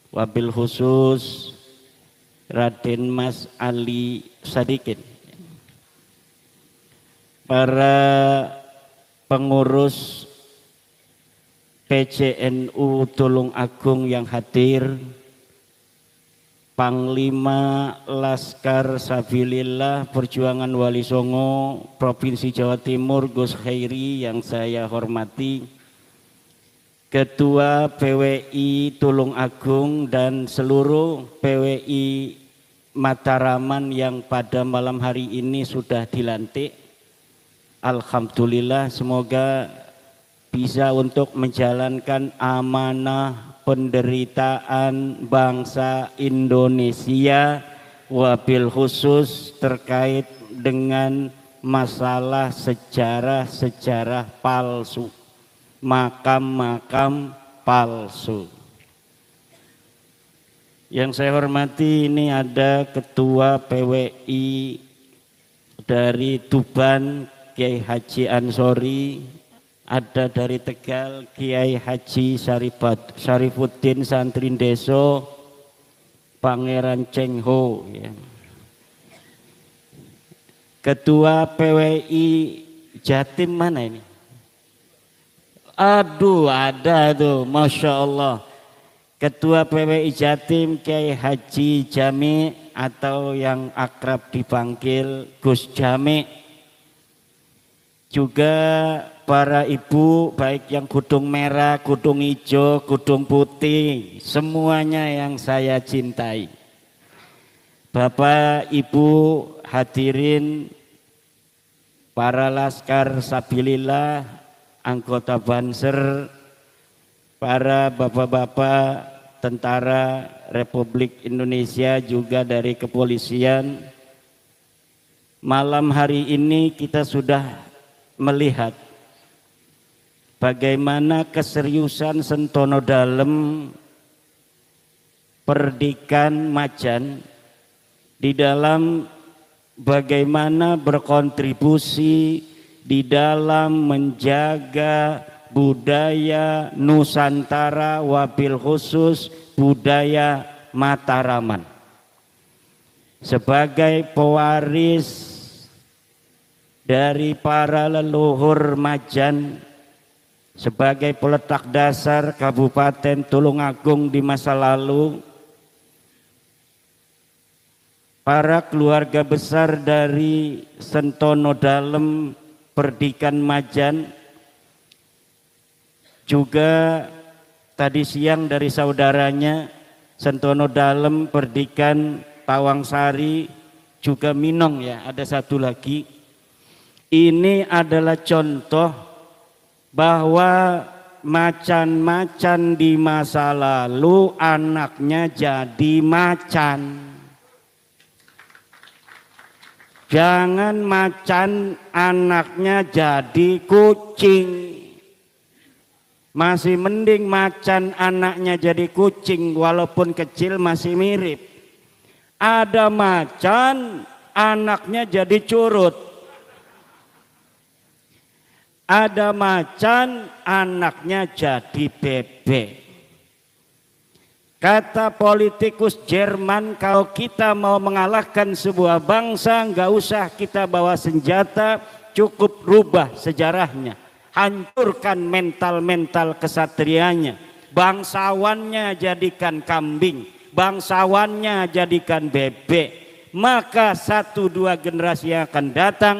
wabil khusus Raden Mas Ali Sadikin, para pengurus PCNU Tulung Agung yang hadir, Panglima Laskar Sabilillah Perjuangan Wali Songo Provinsi Jawa Timur Gus Khairi yang saya hormati, Ketua PWI Tulung Agung dan seluruh PWI Mataraman yang pada malam hari ini sudah dilantik. Alhamdulillah, semoga bisa untuk menjalankan amanah penderitaan bangsa Indonesia, wabil khusus terkait dengan masalah sejarah-sejarah palsu, makam-makam palsu. Yang saya hormati, ini ada Ketua PWI dari Tuban Kiai Haji Ansori, ada dari Tegal Kiai Haji Syarifuddin Santri Deso Pangeran Cheng Ho, ya. Ketua PWI Jatim mana ini? Aduh, ada tuh, Masya Allah. Ketua PWI Jatim Kiai Haji Jami atau yang akrab dipanggil Gus Jami. Juga para ibu baik yang kudung merah, kudung hijau, kudung putih, semuanya yang saya cintai. Bapak Ibu hadirin, para Laskar Sabilillah, anggota Banser, para bapak-bapak tentara Republik Indonesia juga dari kepolisian. Malam hari ini kita sudah melihat bagaimana keseriusan Sentono Dalem Perdikan Majan di dalam bagaimana berkontribusi di dalam menjaga budaya Nusantara, wabil khusus budaya Mataraman sebagai pewaris dari para leluhur Majan, sebagai peletak dasar Kabupaten Tulung Agung di masa lalu. Para keluarga besar dari Sentono Dalem Perdikan Majan, juga tadi siang dari saudaranya Sentono Dalem Perdikan Tawangsari, juga Minong, ya, ada satu lagi. Ini adalah contoh bahwa macan-macan di masa lalu anaknya jadi macan. Jangan macan anaknya jadi kucing. Masih mending macan anaknya jadi kucing, walaupun kecil masih mirip. Ada macan anaknya jadi curut. Ada macan anaknya jadi bebek. Kata politikus Jerman, kalau kita mau mengalahkan sebuah bangsa, nggak usah kita bawa senjata, cukup rubah sejarahnya. Hancurkan mental-mental kesatrianya. Bangsawannya jadikan kambing, bangsawannya jadikan bebek. Maka 1-2 generasi yang akan datang,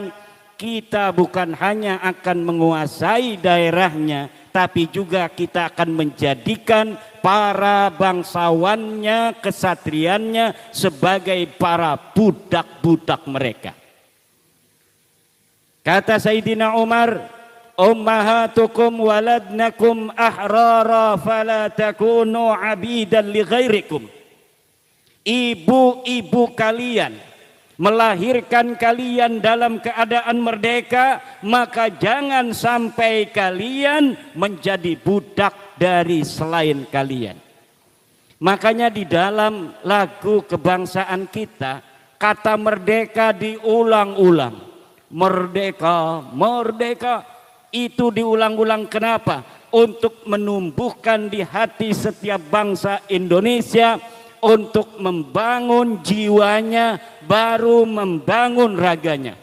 kita bukan hanya akan menguasai daerahnya, tapi juga kita akan menjadikan para bangsawannya, kesatriannya sebagai para budak-budak mereka. Kata Sayyidina Umar, ummahatukum waladnakum ahrara fala takunu abidan li ghairikum. Ibu-ibu kalian melahirkan kalian dalam keadaan merdeka, maka jangan sampai kalian menjadi budak dari selain kalian. Makanya di dalam lagu kebangsaan kita, kata merdeka diulang-ulang. Merdeka, merdeka, itu diulang-ulang. Kenapa? untuk menumbuhkan di hati setiap bangsa Indonesia, untuk membangun jiwanya, baru membangun raganya.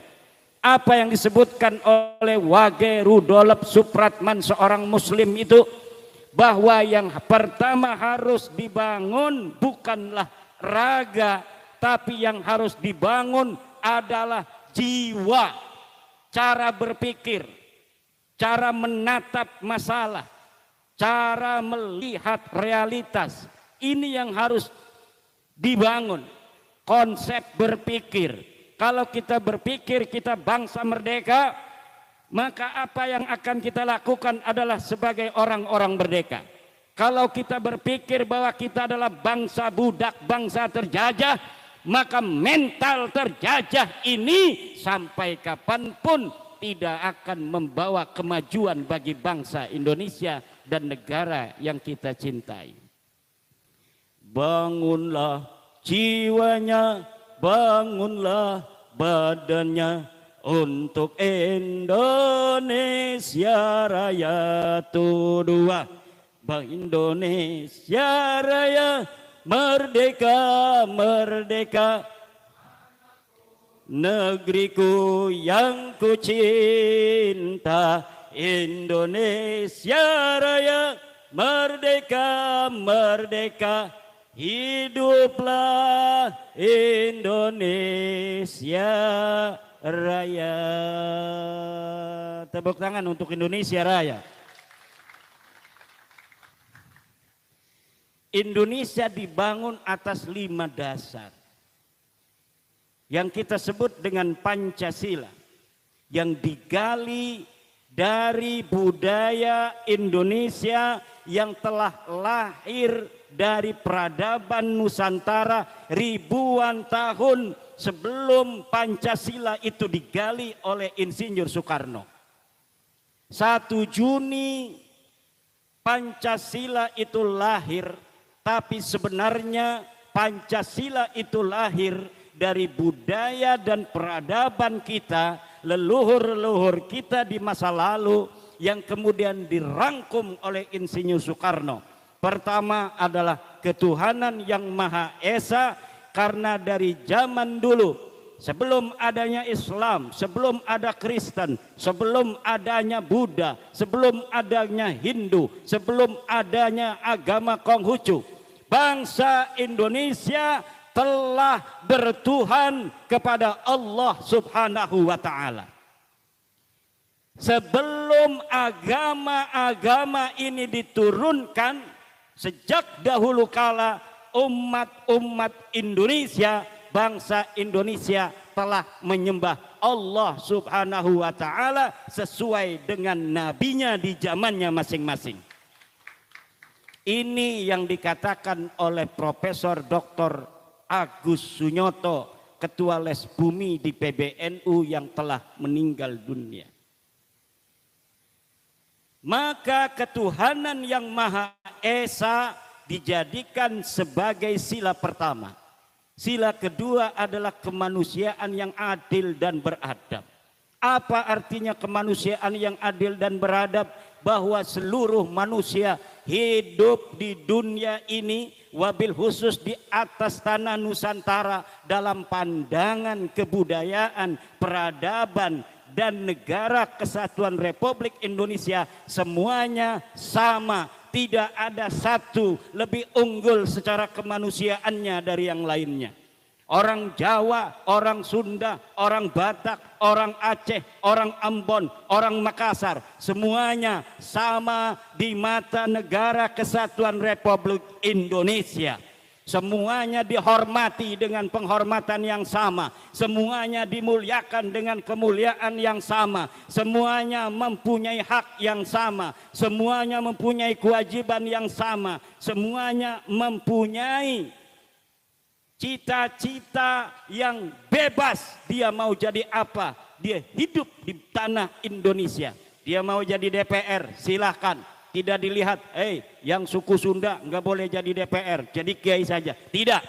Apa yang disebutkan oleh Wage Rudolf Supratman, seorang muslim itu, bahwa yang pertama harus dibangun bukanlah raga, tapi yang harus dibangun adalah jiwa, cara berpikir, cara menatap masalah, cara melihat realitas. Ini yang harus dibangun, konsep berpikir. Kalau kita berpikir kita bangsa merdeka, maka apa yang akan kita lakukan adalah sebagai orang-orang merdeka. Kalau kita berpikir bahwa kita adalah bangsa budak, bangsa terjajah, maka mental terjajah ini sampai kapanpun tidak akan membawa kemajuan bagi bangsa Indonesia dan negara yang kita cintai. Bangunlah jiwanya, bangunlah badannya untuk Indonesia Raya. Tuh dua, Bang Indonesia Raya, merdeka, merdeka, negeriku yang ku cinta. Indonesia Raya, merdeka, merdeka, hiduplah Indonesia Raya. Tepuk tangan untuk Indonesia Raya. Indonesia dibangun atas 5 dasar yang kita sebut dengan Pancasila, yang digali dari budaya Indonesia yang telah lahir dari peradaban Nusantara ribuan tahun sebelum Pancasila itu digali oleh Insinyur Soekarno. 1 Juni Pancasila itu lahir, tapi sebenarnya Pancasila itu lahir dari budaya dan peradaban kita, leluhur-leluhur kita di masa lalu yang kemudian dirangkum oleh Insinyur Soekarno. Pertama adalah ketuhanan yang Maha Esa, karena dari zaman dulu sebelum adanya Islam, sebelum ada Kristen, sebelum adanya Buddha, sebelum adanya Hindu, sebelum adanya agama Konghucu, bangsa Indonesia telah bertuhan kepada Allah Subhanahu wa Ta'ala. Sebelum agama-agama ini diturunkan, sejak dahulu kala umat-umat Indonesia, bangsa Indonesia telah menyembah Allah Subhanahu wa Ta'ala sesuai dengan nabinya di zamannya masing-masing. Ini yang dikatakan oleh Profesor Dr. Agus Sunyoto, Ketua Les Bumi di PBNU yang telah meninggal dunia. Maka ketuhanan yang Maha Esa dijadikan sebagai sila pertama. Sila kedua adalah kemanusiaan yang adil dan beradab. Apa artinya kemanusiaan yang adil dan beradab? Bahwa seluruh manusia hidup di dunia ini, wabil khusus di atas tanah Nusantara, dalam pandangan kebudayaan, peradaban, dan negara kesatuan Republik Indonesia, semuanya sama. Tidak ada satu lebih unggul secara kemanusiaannya dari yang lainnya. Orang Jawa, orang Sunda, orang Batak, orang Aceh, orang Ambon, orang Makassar, semuanya sama di mata negara kesatuan Republik Indonesia. Semuanya dihormati dengan penghormatan yang sama, semuanya dimuliakan dengan kemuliaan yang sama, semuanya mempunyai hak yang sama, semuanya mempunyai kewajiban yang sama, semuanya mempunyai cita-cita yang bebas. Dia mau jadi apa, dia hidup di tanah Indonesia. Dia mau jadi DPR, silahkan. Tidak dilihat, yang suku Sunda nggak boleh jadi DPR, jadi kiai saja. Tidak.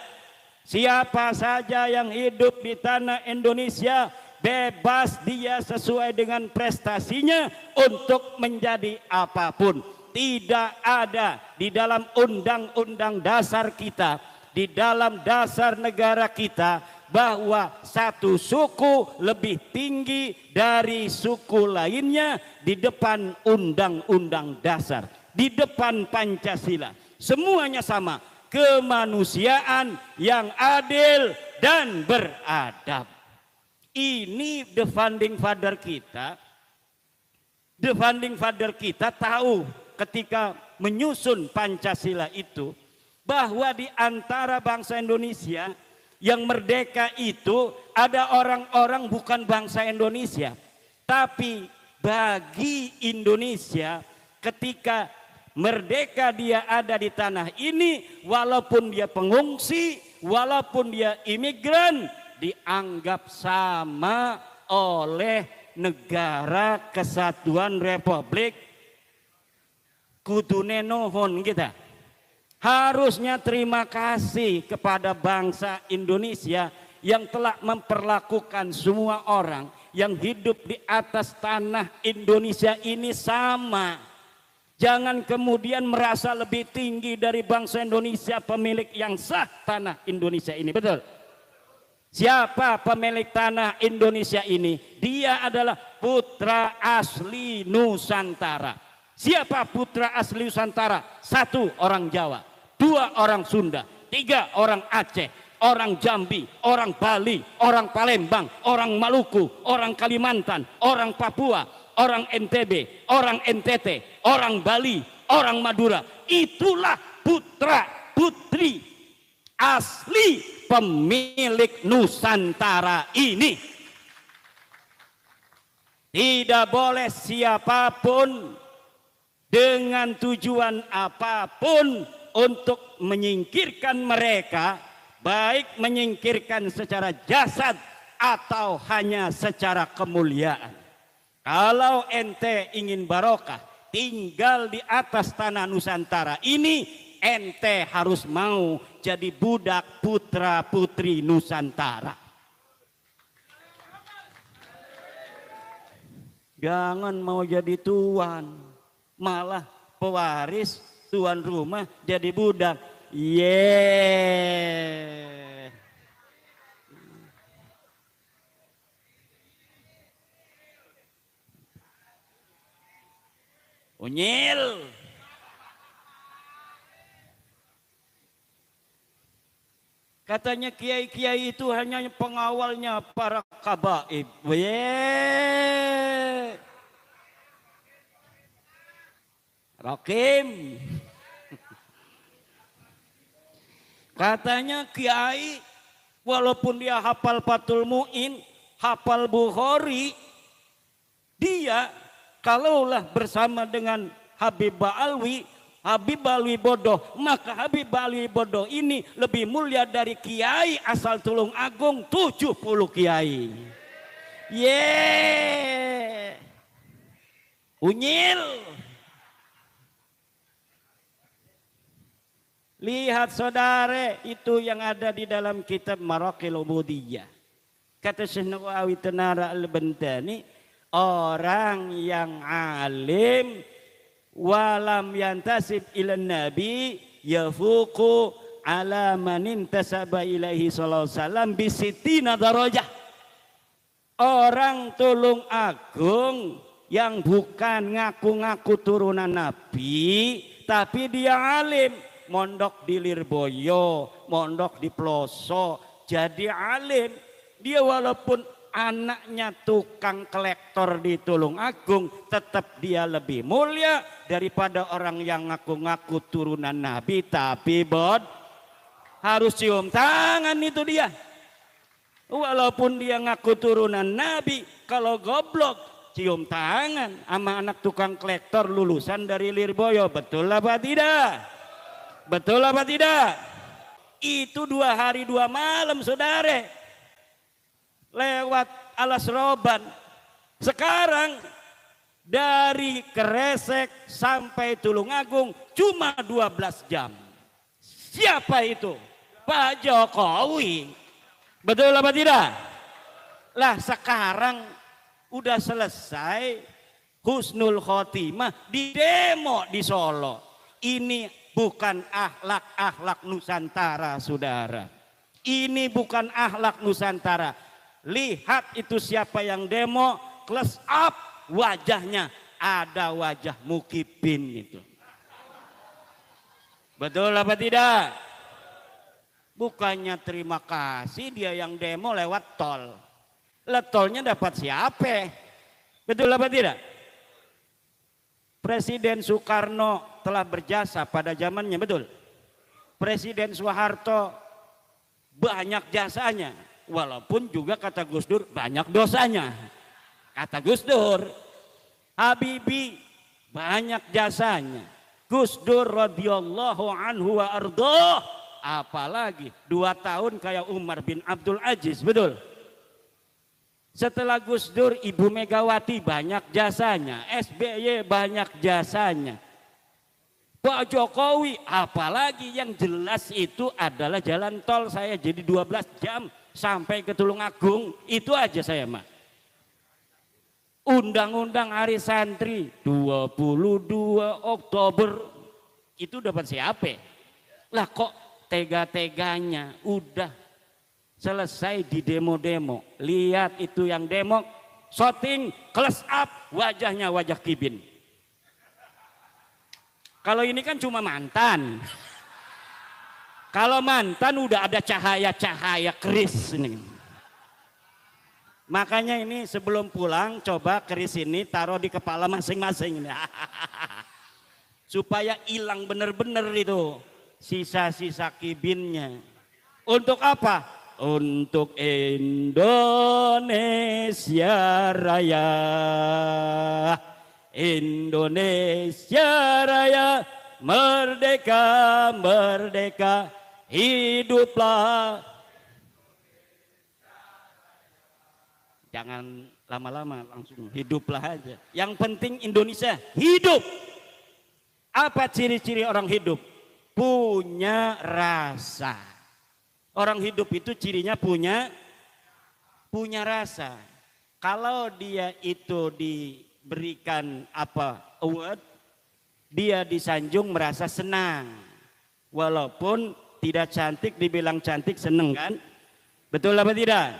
Siapa saja yang hidup di tanah Indonesia, bebas dia sesuai dengan prestasinya untuk menjadi apapun. tidak ada di dalam undang-undang dasar kita, di dalam dasar negara kita, bahwa satu suku lebih tinggi dari suku lainnya di depan undang-undang dasar, di depan Pancasila. Semuanya sama, kemanusiaan yang adil dan beradab. Ini the founding father kita. The founding father kita tahu ketika menyusun Pancasila itu bahwa di antara bangsa Indonesia yang merdeka itu ada orang-orang bukan bangsa Indonesia. Tapi bagi Indonesia ketika merdeka dia ada di tanah ini, walaupun dia pengungsi, walaupun dia imigran, dianggap sama oleh Negara Kesatuan Republik kudune nuhun kita. Harusnya terima kasih kepada bangsa Indonesia yang telah memperlakukan semua orang yang hidup di atas tanah Indonesia ini sama. Jangan kemudian merasa lebih tinggi dari bangsa Indonesia, pemilik yang sah tanah Indonesia ini. Betul? Siapa pemilik tanah Indonesia ini? Dia adalah putra asli Nusantara. Siapa putra asli Nusantara? 1 orang Jawa, 2 orang Sunda, 3 orang Aceh, orang Jambi, orang Bali, orang Palembang, orang Maluku, orang Kalimantan, orang Papua, orang NTB, orang NTT, orang Bali, orang Madura. Itulah putra putri asli pemilik Nusantara ini. Tidak boleh siapapun dengan tujuan apapun untuk menyingkirkan mereka, baik menyingkirkan secara jasad atau hanya secara kemuliaan. Kalau ente ingin barokah tinggal di atas tanah Nusantara ini, ente harus mau jadi budak putra putri Nusantara. Jangan mau jadi tuan, malah pewaris tuan rumah jadi budak. Yeah. Unyil. Katanya kiai-kiai itu hanya pengawalnya para kabaib. Rakim. Katanya kiai walaupun dia hafal Fathul Mu'in, hafal Bukhari, dia kalaulah bersama dengan Habib Ba'alwi bodoh, maka Habib Ba'alwi bodoh ini lebih mulia dari kiai asal Tulung Agung 70 kiai. Unyil. Lihat saudara, itu yang ada di dalam kitab Maraqil Ubudiyah. Kata Syekh Nawawi Tenara Al-Bantani, orang yang alim walam yantasib ilan nabi yafuqu ala man intasaba ilaihi sallallahu alaihi wasallam bisitina darajah. Orang Tulung Agung yang bukan ngaku-ngaku turunan nabi tapi dia alim, mondok di Lirboyo, mondok di Ploso, jadi alim. Dia walaupun anaknya tukang kolektor di Tulung Agung, tetap dia lebih mulia daripada orang yang ngaku-ngaku turunan nabi tapi harus cium tangan itu dia. Walaupun dia ngaku turunan nabi, kalau goblok cium tangan sama anak tukang kolektor lulusan dari Lirboyo. Betul apa tidak? Betul apa tidak? Itu 2 hari 2 malam saudara, lewat Alas Roban. Sekarang dari Kresek sampai Tulung Agung cuma 12 jam. Siapa itu? Pak Jokowi. Betul apa tidak? Lah sekarang udah selesai husnul khotimah di demo di Solo. Ini bukan akhlak Nusantara, saudara. Ini bukan akhlak Nusantara. Lihat itu siapa yang demo, close up wajahnya, ada wajah Mukibin itu. Betul apa tidak? Bukannya terima kasih dia yang demo lewat tol. Tolnya dapat siapa? Betul apa tidak? Presiden Soekarno telah berjasa pada zamannya, betul. Presiden Soeharto banyak jasanya, walaupun juga kata Gus Dur banyak dosanya. Kata Gus Dur, Habibie banyak jasanya. Gus Dur radhiyallahu anhu wa ardhah, apalagi 2 tahun kayak Umar bin Abdul Aziz, betul. Setelah Gus Dur, Ibu Megawati banyak jasanya, SBY banyak jasanya, Pak Jokowi, apalagi yang jelas itu adalah jalan tol saya jadi 12 jam sampai ke Tulungagung, itu aja saya mah. Undang-undang Hari Santri 22 Oktober itu dapat siapa? Lah kok tega-teganya udah selesai di demo-demo. Lihat itu yang demo, shooting, close up wajahnya wajah Kibin. Kalau ini kan cuma mantan. Kalau mantan udah ada cahaya-cahaya keris ini. Makanya ini sebelum pulang coba keris ini taruh di kepala masing-masing. Supaya hilang bener-bener itu sisa-sisa Kibinnya. Untuk apa? Untuk Indonesia Raya. Indonesia Raya, merdeka, merdeka, hiduplah. Jangan lama-lama, langsung hiduplah aja. Yang penting Indonesia hidup. Apa ciri-ciri orang hidup? Punya rasa. Orang hidup itu cirinya punya rasa. Kalau dia itu diberikan award, dia disanjung merasa senang. Walaupun tidak cantik, dibilang cantik seneng kan? Betul apa tidak?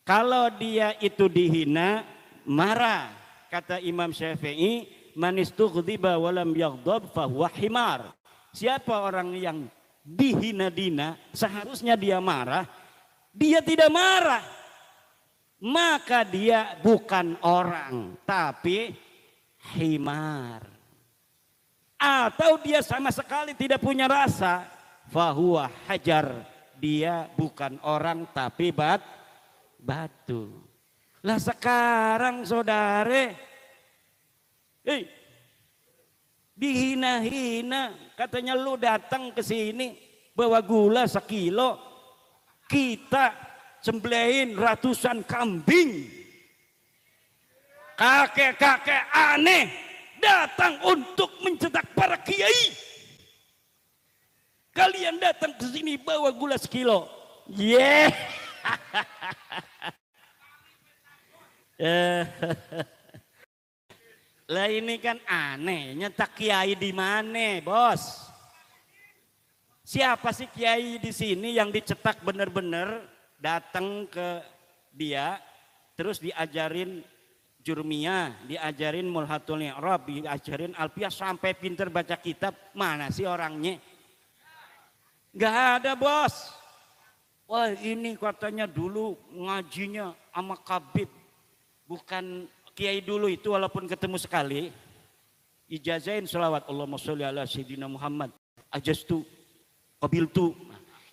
Kalau dia itu dihina, marah. Kata Imam Syafi'i, man istughdiba walam yaghdab fahuwa himar. Siapa orang yang dihina-dina, seharusnya dia marah, dia tidak marah, maka dia bukan orang, tapi himar. Atau dia sama sekali tidak punya rasa, fahuwa hajar, dia bukan orang tapi batu. Lah sekarang saudara, dihina-hina, katanya lu datang ke sini bawa gula 1 kilo, kita sembelihin ratusan kambing. Kakek-kakek aneh datang untuk mencetak para kiai. Kalian datang ke sini bawa gula 1 kilo. Yeah. Lah ini kan aneh, nyetak kiai di mana, bos? Siapa sih kiai di sini yang dicetak bener-bener datang ke dia, terus diajarin jurmiyah, diajarin mulhatul i'rab, diajarin alfiyah sampai pinter baca kitab, mana sih orangnya? Gak ada, bos. Wah ini katanya dulu ngajinya sama Kabib, bukan kiai dulu itu walaupun ketemu sekali ijazahin selawat Allahumma sholli ala sayyidina Muhammad ajastu qabiltu.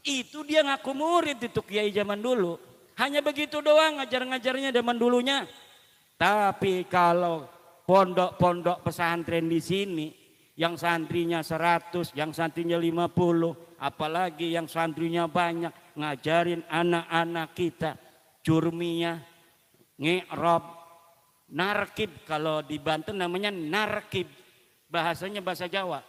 Itu dia ngaku murid itu kiai zaman dulu. Hanya begitu doang ngajar-ngajarnya zaman dulunya. Tapi kalau pondok-pondok pesantren di sini yang santrinya 100, yang santrinya 50, apalagi yang santrinya banyak, ngajarin anak-anak kita jurmiyah, ngi'rab, narkib, kalau di Banten namanya narkib, bahasanya bahasa Jawa.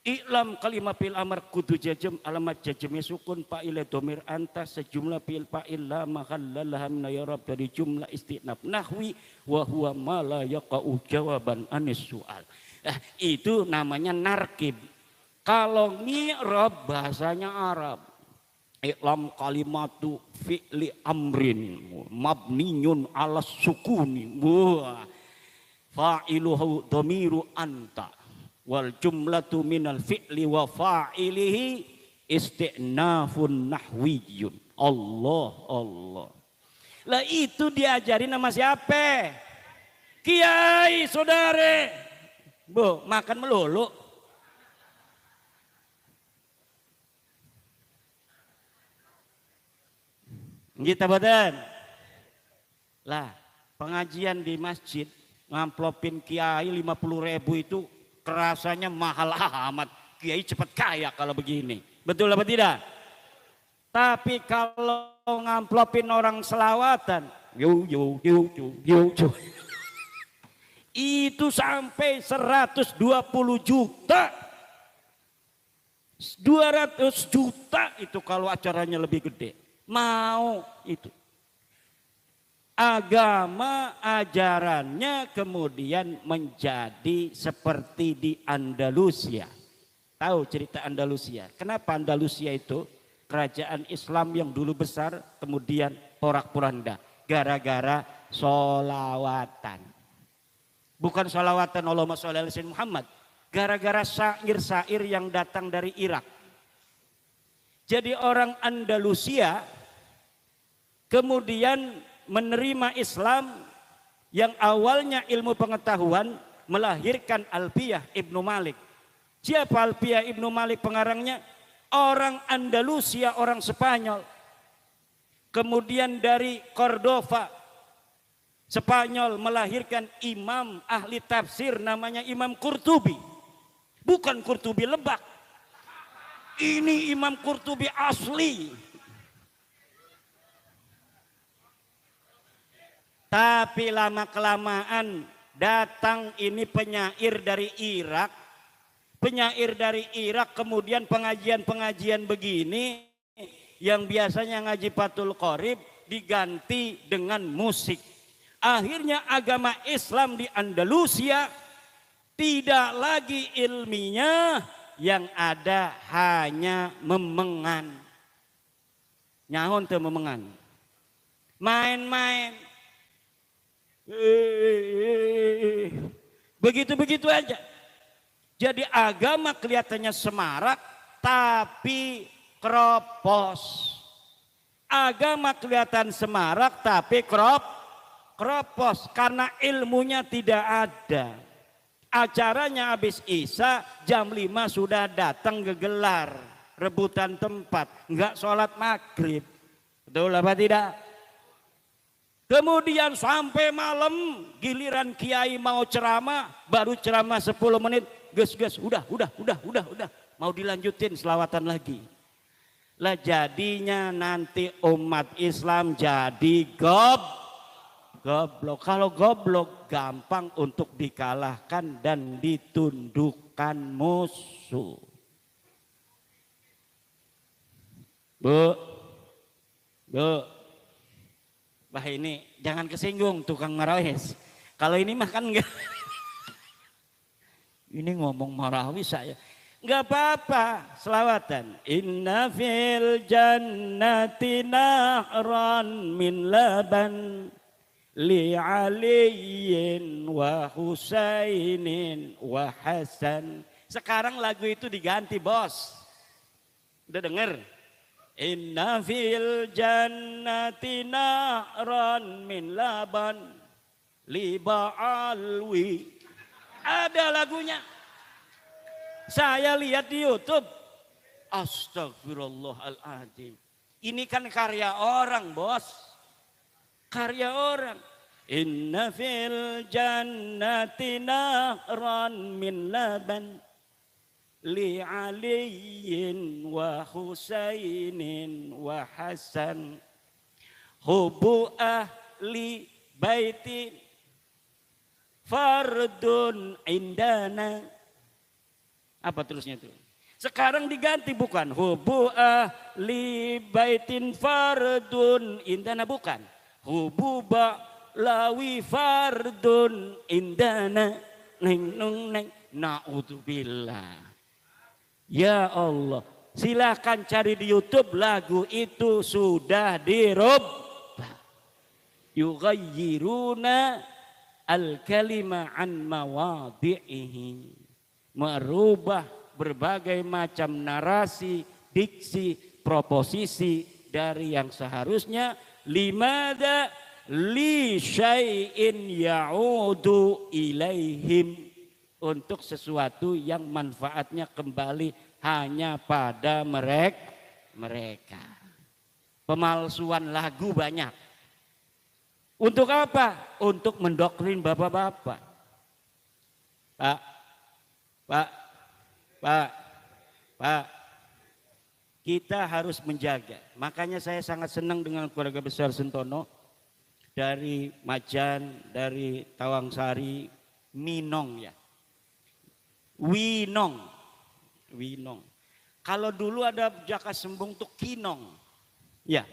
Iklam kalimah fil amar kudu jajem alamat jajemnya sukun fa'ile domir anta sejumlah fil fa'il la mahallalah min ya rab dari jumlah istinaf nahwi wa huwa ma la yaqa'u jawaban anis soal. Itu namanya narkib. Kalau mi'rab bahasanya Arab. Iklam kalimatu fi'li amrin mabniyun ala sukuni. Wah. Fa'iluhu domiru anta. Wal jumlatu minal fi'li wa fa'ilihi isti'nafun nahwiyun. Allah. Lah itu diajari nama siapa? Kiai, saudara. Bu, makan melulu. Gitu badan. Lah, pengajian di masjid ngamplopin kiai 50.000 itu kerasanya mahal amat. Kiai cepat kaya kalau begini. Betul apa tidak? Tapi kalau ngamplopin orang selawatan, yo, itu sampai 120 juta. 200 juta itu kalau acaranya lebih gede. Mau itu. Agama ajarannya kemudian menjadi seperti di Andalusia. Tahu cerita Andalusia? Kenapa Andalusia itu kerajaan Islam yang dulu besar kemudian porak-poranda? Gara-gara solawatan. Bukan solawatan Allahumma sholli ala sayyidina Muhammad. Gara-gara syair-syair yang datang dari Irak. Jadi orang Andalusia kemudian menerima Islam yang awalnya ilmu pengetahuan melahirkan Alfiyah Ibnu Malik. Siapa Alfiyah Ibnu Malik pengarangnya? Orang Andalusia, orang Spanyol. Kemudian dari Cordova, Spanyol melahirkan imam ahli tafsir namanya Imam Qurtubi. Bukan Qurtubi Lebak. Ini Imam Qurtubi asli. Tapi lama-kelamaan datang ini penyair dari Irak. Penyair dari Irak kemudian pengajian-pengajian begini yang biasanya ngaji Fathul Qorib diganti dengan musik. Akhirnya agama Islam di Andalusia tidak lagi ilmiah, yang ada hanya memengan. Nyahon teu memengan. Main-main. Begitu-begitu aja. Jadi agama kelihatannya semarak tapi kropos. Agama kelihatan semarak tapi kropos karena ilmunya tidak ada. Acaranya habis Isya jam 5 sudah datang gegelar, rebutan tempat, enggak sholat maghrib. Betul apa tidak? Kemudian sampai malam giliran kiai mau ceramah, baru ceramah 10 menit, ges, udah. Mau dilanjutin selawatan lagi. Lah jadinya nanti umat Islam jadi goblok. Kalau goblok gampang untuk dikalahkan dan ditundukkan musuh. Bu. Bah ini jangan kesinggung tukang marawis. Kalau ini mah kan enggak. Ini ngomong marawis saya. Enggak apa-apa, selawatan. Inna fil jannati nahran min laban li aliyin wa husainin wa hasan. Sekarang lagu itu diganti, bos. Udah denger? Inna fil jannati nahran min laban li ba'alwi. Ada lagunya. Saya lihat di YouTube. Astagfirullahaladzim. Ini kan karya orang, bos. Karya orang. Inna fil jannati nahran min laban li aliyin wa husainin wa hasan hubu ahli baitin fardun indana Apa terusnya itu? Sekarang diganti bukan hubu ahli baitin fardun indana, bukan hubu lawi fardun indana neng neng neng. Naudzubillah. Ya Allah, silahkan cari di YouTube, lagu itu sudah dirubah. Yughayyiruna al-kalima an mawadhi'ihi, merubah berbagai macam narasi, diksi, proposisi dari yang seharusnya. Limada li syai'in ya'udu ilaihim, untuk sesuatu yang manfaatnya kembali hanya pada mereka. Pemalsuan lagu banyak. Untuk apa? Untuk mendoktrin bapak-bapak. Pak, kita harus menjaga. Makanya saya sangat senang dengan keluarga besar Sentono, dari Majan, dari Tawangsari, Minong ya. Winong. Kalau dulu ada Jaka Sembung tuh Kinong. Ya.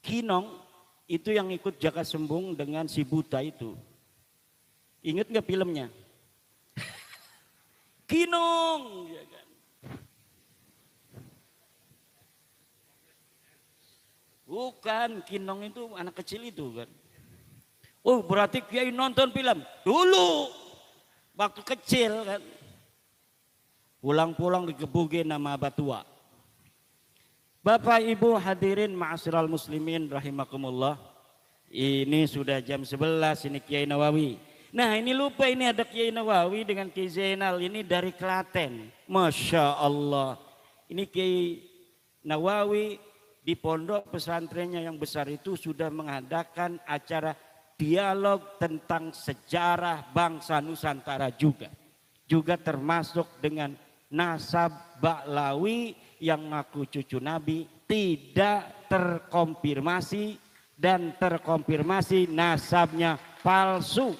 Kinong itu yang ikut Jaka Sembung dengan si buta itu. Ingat nggak filmnya? Kinong, ya kan? Bukan, Kinong itu anak kecil itu kan. Oh, berarti Kiai nonton film dulu waktu kecil kan. Pulang-pulang digebukin nama batua. Bapak Ibu hadirin ma'asyiral muslimin rahimakumullah. Ini sudah jam 11, ini Kiai Nawawi. Nah ini lupa, ini ada Kiai Nawawi dengan Kiai Zainal, ini dari Klaten. Masya Allah. Ini Kiai Nawawi di pondok pesantrennya yang besar itu sudah mengadakan acara dialog tentang sejarah bangsa Nusantara juga. Juga termasuk dengan nasab Baklawi yang ngaku cucu Nabi tidak terkonfirmasi dan terkonfirmasi nasabnya palsu.